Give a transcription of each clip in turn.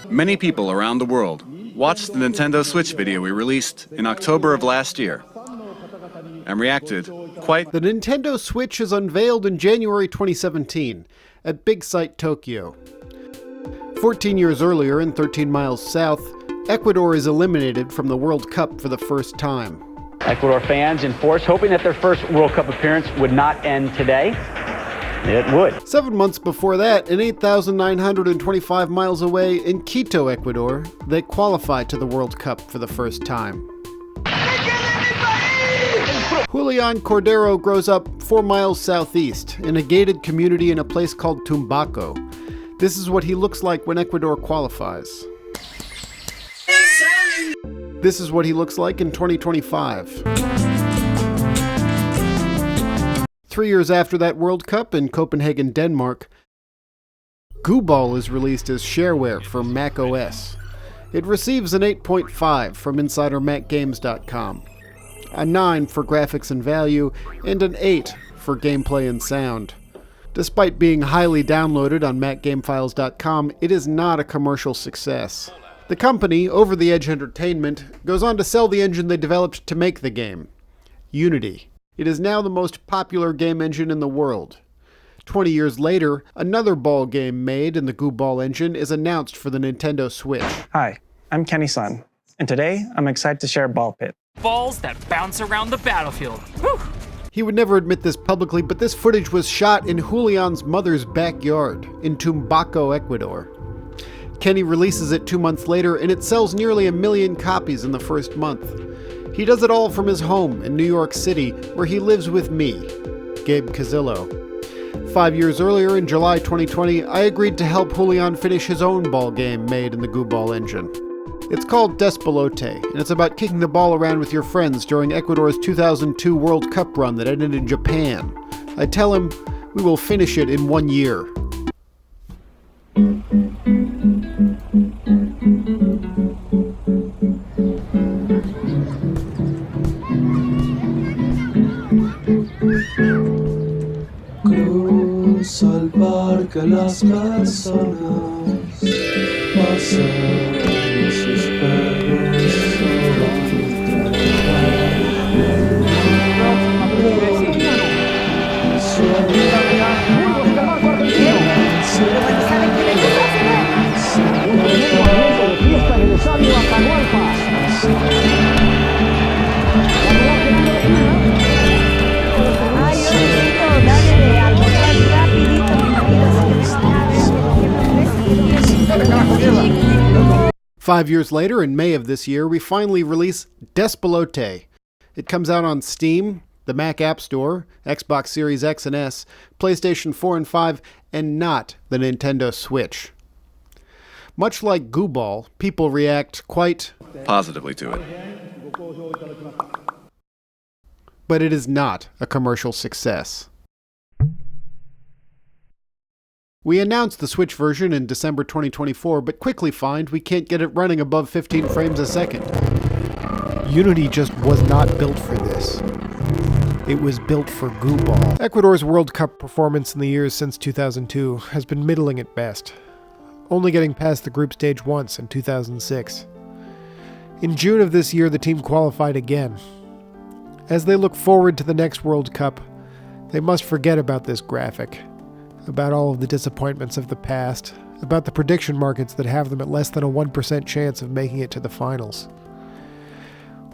Many people around the world watched the Nintendo Switch video we released in October of last year and reacted quite. The Nintendo Switch is unveiled in January 2017 at Big Sight Tokyo. 14 years earlier, and 13 miles south, Ecuador is eliminated from the World Cup for the first time. Ecuador fans in force, hoping that their first World Cup appearance would not end today. It would. 7 months before that, and 8,925 miles away in Quito, Ecuador, they qualify to the World Cup for the first time. Julian Cordero grows up 4 miles southeast in a gated community in a place called Tumbaco. This is what he looks like when Ecuador qualifies. This is what he looks like in 2025. 3 years after that World Cup in Copenhagen, Denmark, Goo Ball is released as shareware for Mac OS. It receives an 8.5 from InsiderMacGames.com, a 9 for graphics and value, and an 8 for gameplay and sound. Despite being highly downloaded on MacGameFiles.com, it is not a commercial success. The company, Over the Edge Entertainment, goes on to sell the engine they developed to make the game, Unity. It is now the most popular game engine in the world. 20 years later, another ball game made in the Goo Ball engine is announced for the Nintendo Switch. Hi, I'm Kenny Sun, and today I'm excited to share Ball Pit. Balls that bounce around the battlefield. Whew. He would never admit this publicly, but this footage was shot in Julian's mother's backyard in Tumbaco, Ecuador. Kenny releases it 2 months later, and it sells nearly 1 million copies in the first month. He does it all from his home in New York City, where he lives with me, Gabe Casillo. 5 years earlier, in July 2020, I agreed to help Julian finish his own ball game made in the Goo Ball engine. It's called DESPELOTE, and it's about kicking the ball around with your friends during Ecuador's 2002 World Cup run that ended in Japan. I tell him we will finish it in 1 year. Cruzo el parque, las personas pasan y sus perros Five years later, in May of this year, we finally release DESPELOTE. It comes out on Steam, the Mac App Store, Xbox Series X and S, PlayStation 4 and 5, and not the Nintendo Switch. Much like Goo Ball, people react quite positively to it. But it is not a commercial success. We announced the Switch version in December 2024, but quickly find we can't get it running above 15 frames a second. Unity just was not built for this. It was built for Goo Ball. Ecuador's World Cup performance in the years since 2002 has been middling at best, only getting past the group stage once in 2006. In June of this year, the team qualified again. As they look forward to the next World Cup, they must forget about this graphic, about all of the disappointments of the past, about the prediction markets that have them at less than a 1% chance of making it to the finals.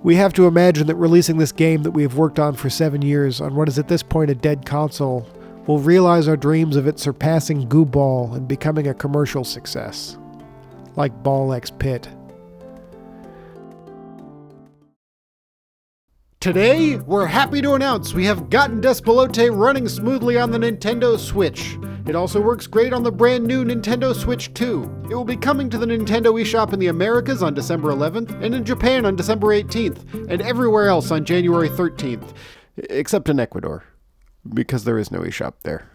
We have to imagine that releasing this game that we have worked on for 7 years on what is at this point a dead console will realize our dreams of it surpassing Goo Ball and becoming a commercial success, like Ball X Pit. Today, we're happy to announce we have gotten DESPELOTE running smoothly on the Nintendo Switch. It also works great on the brand new Nintendo Switch 2. It will be coming to the Nintendo eShop in the Americas on December 11th, and in Japan on December 18th, and everywhere else on January 13th, except in Ecuador, because there is no eShop there.